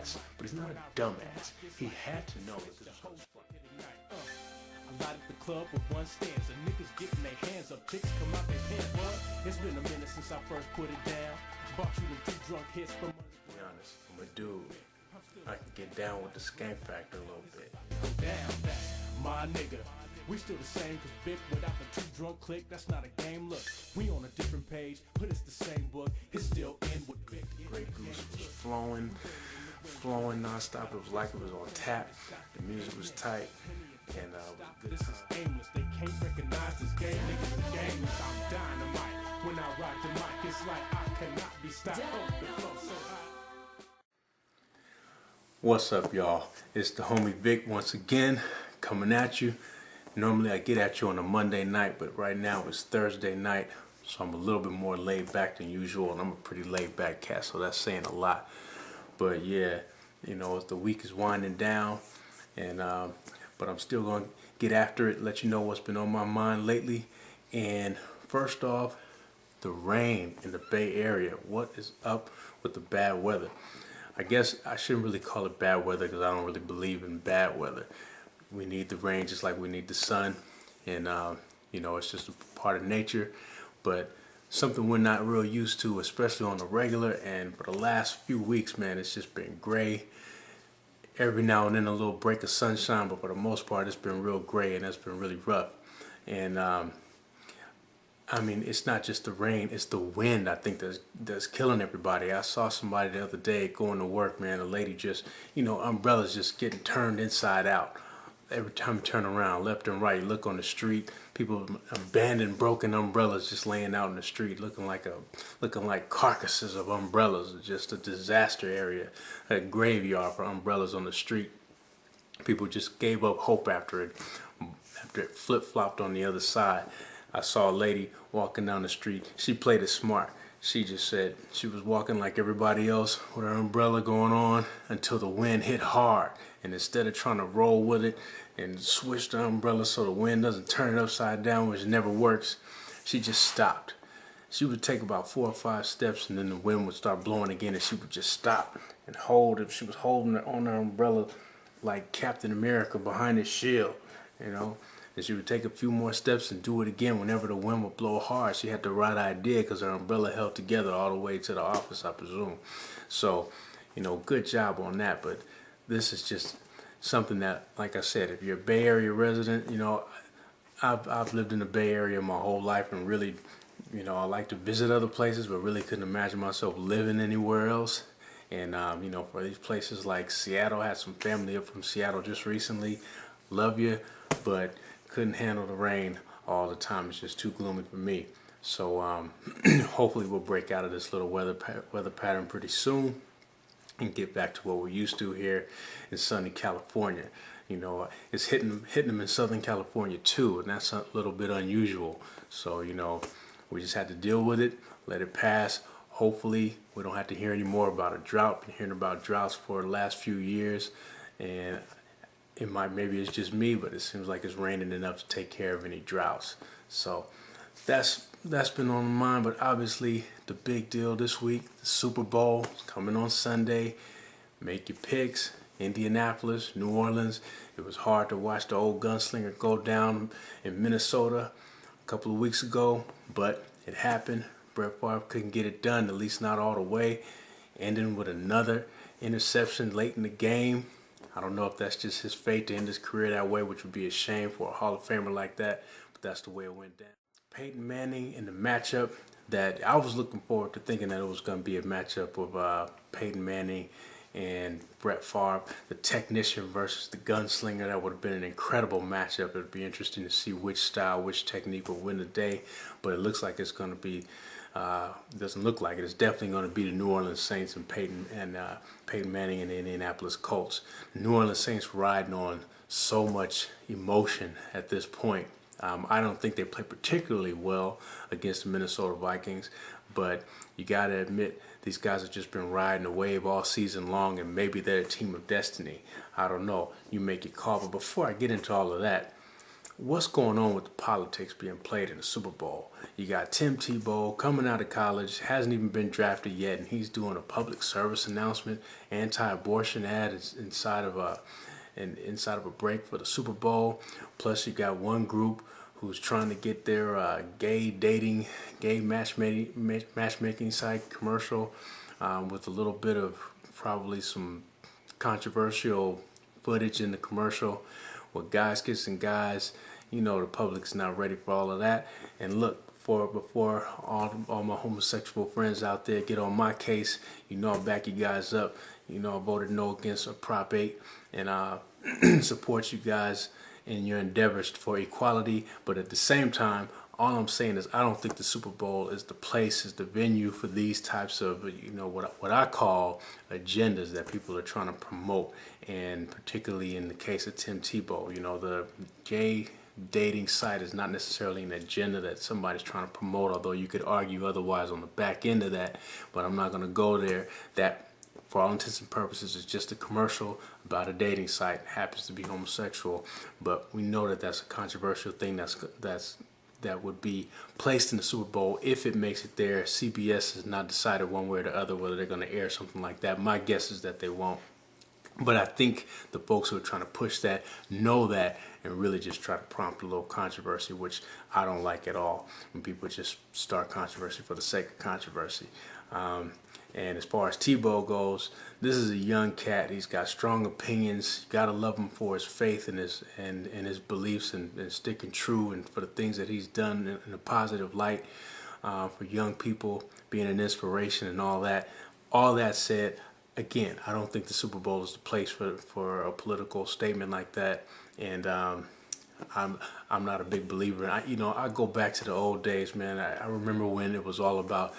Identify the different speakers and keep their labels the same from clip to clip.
Speaker 1: ass, but he's not a dumbass. He had to know that this was
Speaker 2: I light up the club with one stanza. Niggas getting their hands up, chicks come out their pants. What? It's been a minute since I first put it down. Bought you the 2 drunk hits from.
Speaker 1: To be honest, I'm a dude. I can get down with the skank factor a little bit.
Speaker 2: Down, that's my nigga. We still the same, cause Vik without the 2 drunk click, that's not a game. Look, we on a different page, but it's the same book. It's still in with Vik.
Speaker 1: Grey Goose was flowing nonstop. It was like it was on tap. The music was tight, and it was
Speaker 2: This is aimless, they can't recognize this game. Niggas are gamers, I'm dynamite. When I rock the mic, it's like I cannot be stopped. Oh, the flow so high.
Speaker 1: What's up, y'all? It's the homie Vik once again, coming at you. Normally I get at you on a Monday night, but right now it's Thursday night, so I'm a little bit more laid back than usual, and I'm a pretty laid back cat, so that's saying a lot. But yeah, you know, the week is winding down, and but I'm still going to get after it, let you know what's been on my mind lately. And first off, the rain in the Bay Area. What is up with the bad weather? I guess I shouldn't really call it bad weather because I don't really believe in bad weather. We need the rain just like we need the sun, and you know, it's just a part of nature, but something we're not real used to, especially on the regular. And for the last few weeks, man, it's just been gray. Every now and then a little break of sunshine, but for the most part it's been real gray, and that's been really rough. And I mean, it's not just the rain, it's the wind, I think, that's killing everybody. I saw somebody the other day going to work, man, a lady just, you know, umbrellas just getting turned inside out. Every time you turn around, left and right, you look on the street, people abandoned broken umbrellas just laying out in the street, looking like carcasses of umbrellas. Just a disaster area, a graveyard for umbrellas on the street. People just gave up hope after it flip-flopped on the other side. I saw a lady walking down the street. She played it smart. She just said she was walking like everybody else with her umbrella going on until the wind hit hard. And instead of trying to roll with it and switch the umbrella so the wind doesn't turn it upside down, which never works, she just stopped. She would take about 4 or 5 steps, and then the wind would start blowing again, and she would just stop and hold it. She was holding it on her umbrella like Captain America behind his shield, you know. And she would take a few more steps and do it again whenever the wind would blow hard. She had the right idea because her umbrella held together all the way to the office, I presume. So, you know, good job on that. But this is just something that, like I said, if you're a Bay Area resident, you know, I've lived in the Bay Area my whole life, and really, you know, I like to visit other places, but really couldn't imagine myself living anywhere else. And, you know, for these places like Seattle, I had some family up from Seattle just recently. Love you, but couldn't handle the rain all the time. It's just too gloomy for me. So hopefully we'll break out of this little weather pattern pretty soon and get back to what we're used to here in sunny California. You know, it's hitting them in Southern California too, and that's a little bit unusual. So, you know, we just had to deal with it, let it pass. Hopefully we don't have to hear any more about a drought. Been hearing about droughts for the last few years, and maybe it's just me, but it seems like it's raining enough to take care of any droughts. So that's been on my mind. But obviously the big deal this week, the Super Bowl is coming on Sunday. Make your picks. Indianapolis, New Orleans. It was hard to watch the old gunslinger go down in Minnesota a couple of weeks ago, but it happened. Brett Favre couldn't get it done, at least not all the way, ending with another interception late in the game. I don't know if that's just his fate to end his career that way, which would be a shame for a Hall of Famer like that, but that's the way it went down. Peyton Manning in the matchup that I was looking forward to, thinking that it was going to be a matchup of Peyton Manning and Brett Favre, the technician versus the gunslinger. That would have been an incredible matchup. It would be interesting to see which style, which technique will win the day, but it looks like it's going to be doesn't look like it. It's definitely going to be the New Orleans Saints and Peyton Manning and the Indianapolis Colts. The New Orleans Saints riding on so much emotion at this point. I don't think they play particularly well against the Minnesota Vikings, but you got to admit these guys have just been riding a wave all season long, and maybe they're a team of destiny. I don't know. You make your call. But before I get into all of that, what's going on with the politics being played in the Super Bowl? You got Tim Tebow coming out of college, hasn't even been drafted yet, and he's doing a public service announcement, anti-abortion ad inside of a break for the Super Bowl. Plus, you got one group who's trying to get their gay matchmaking site commercial with a little bit of probably some controversial footage in the commercial with guys kissing guys. You know the public's not ready for all of that. And look, before all my homosexual friends out there get on my case, you know I'll back you guys up. You know I voted no against a Prop 8 and support you guys in your endeavors for equality. But at the same time, all I'm saying is I don't think the Super Bowl is the place, is the venue for these types of, what I call agendas that people are trying to promote. And particularly in the case of Tim Tebow, the gay dating site is not necessarily an agenda that somebody's trying to promote, although you could argue otherwise on the back end of that. But I'm not going to go there. That, for all intents and purposes, is just a commercial about a dating site. It happens to be homosexual, but we know that that's a controversial thing that would be placed in the Super Bowl if it makes it there. CBS has not decided one way or the other whether they're going to air something like that. My guess is that they won't. But I think the folks who are trying to push that know that and really just try to prompt a little controversy, which I don't like at all, when people just start controversy for the sake of controversy. And as far as Tebow goes, this is a young cat. He's got strong opinions. You gotta love him for his faith and his beliefs and sticking true, and for the things that he's done in a positive light for young people, being an inspiration and all that. All that said, again, I don't think the Super Bowl is the place for a political statement like that. And I'm not a big believer. I go back to the old days, man. I remember when it was all about,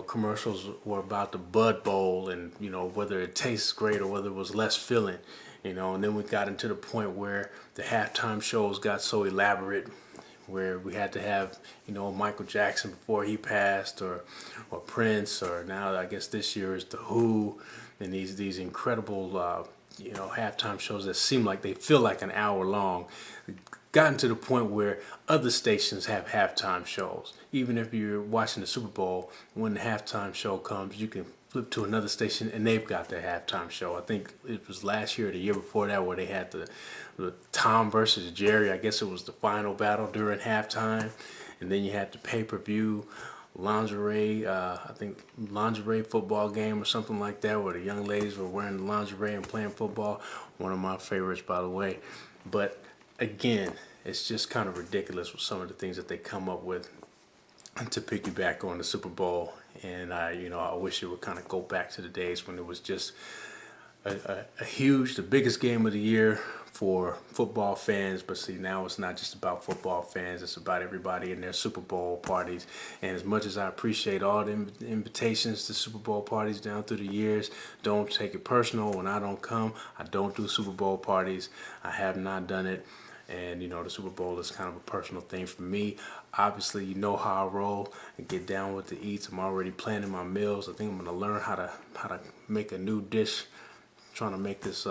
Speaker 1: commercials were about the Bud Bowl and, whether it tastes great or whether it was less filling, and then we got into the point where the halftime shows got so elaborate, where we had to have, Michael Jackson before he passed, or Prince, or now I guess this year is The Who, and these incredible, halftime shows that seem like they feel like an hour long. Gotten to the point where other stations have halftime shows. Even if you're watching the Super Bowl, when the halftime show comes, you can flip to another station and they've got their halftime show. I think it was last year or the year before that where they had the Tom versus Jerry. I guess it was the final battle during halftime. And then you had the pay-per-view lingerie football game or something like that, where the young ladies were wearing the lingerie and playing football. One of my favorites, by the way. But again, it's just kind of ridiculous with some of the things that they come up with to piggyback on the Super Bowl. And I wish it would kind of go back to the days when it was just the biggest game of the year for football fans. But see, now it's not just about football fans, it's about everybody in their Super Bowl parties. And as much as I appreciate all the invitations to Super Bowl parties down through the years, don't take it personal when I don't come. I don't do Super Bowl parties. I have not done it. And the Super Bowl is kind of a personal thing for me. Obviously, you know how I roll. I get down with the eats. I'm already planning my meals. I think I'm gonna learn how to make a new dish. I'm trying to make this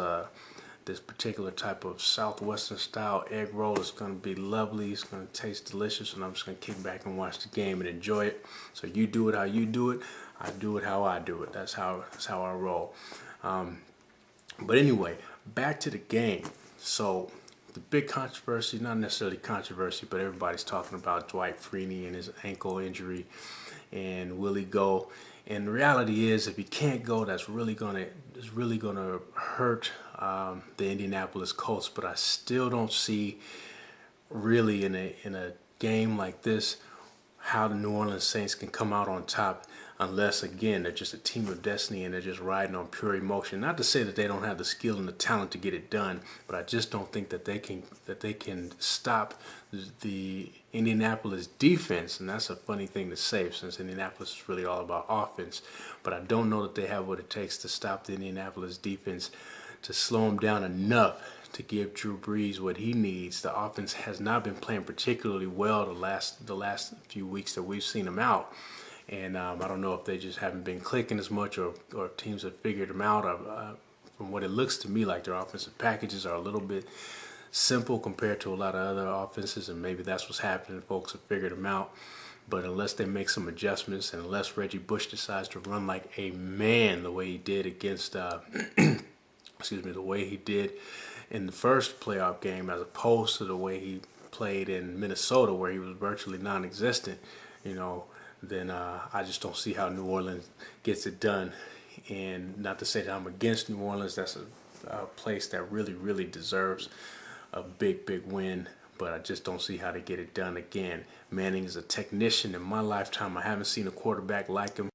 Speaker 1: particular type of southwestern style egg roll. It's gonna be lovely. It's gonna taste delicious, and I'm just gonna kick back and watch the game and enjoy it. So you do it how you do it. I do it how I do it. That's how I roll. But anyway, back to the game. So the big controversy, not necessarily controversy, but everybody's talking about Dwight Freeney and his ankle injury, and will he go? And the reality is, if he can't go, that's really gonna hurt the Indianapolis Colts. But I still don't see, really, in a game like this, how the New Orleans Saints can come out on top, unless, again, they're just a team of destiny and they're just riding on pure emotion. Not to say that they don't have the skill and the talent to get it done, but I just don't think that they can stop the Indianapolis defense. And that's a funny thing to say, since Indianapolis is really all about offense. But I don't know that they have what it takes to stop the Indianapolis defense, to slow them down enough to give Drew Brees what he needs. The offense has not been playing particularly well the last few weeks that we've seen them out. And I don't know if they just haven't been clicking as much, or teams have figured them out. From what it looks to me like, their offensive packages are a little bit simple compared to a lot of other offenses, and maybe that's what's happening. Folks have figured them out. But unless they make some adjustments, and unless Reggie Bush decides to run like a man the way he did against, the way he did in the first playoff game, as opposed to the way he played in Minnesota, where he was virtually non-existent, then I just don't see how New Orleans gets it done. And not to say that I'm against New Orleans, that's a place that really, really deserves a big, big win. But I just don't see how to get it done again. Manning is a technician. In my lifetime, I haven't seen a quarterback like him.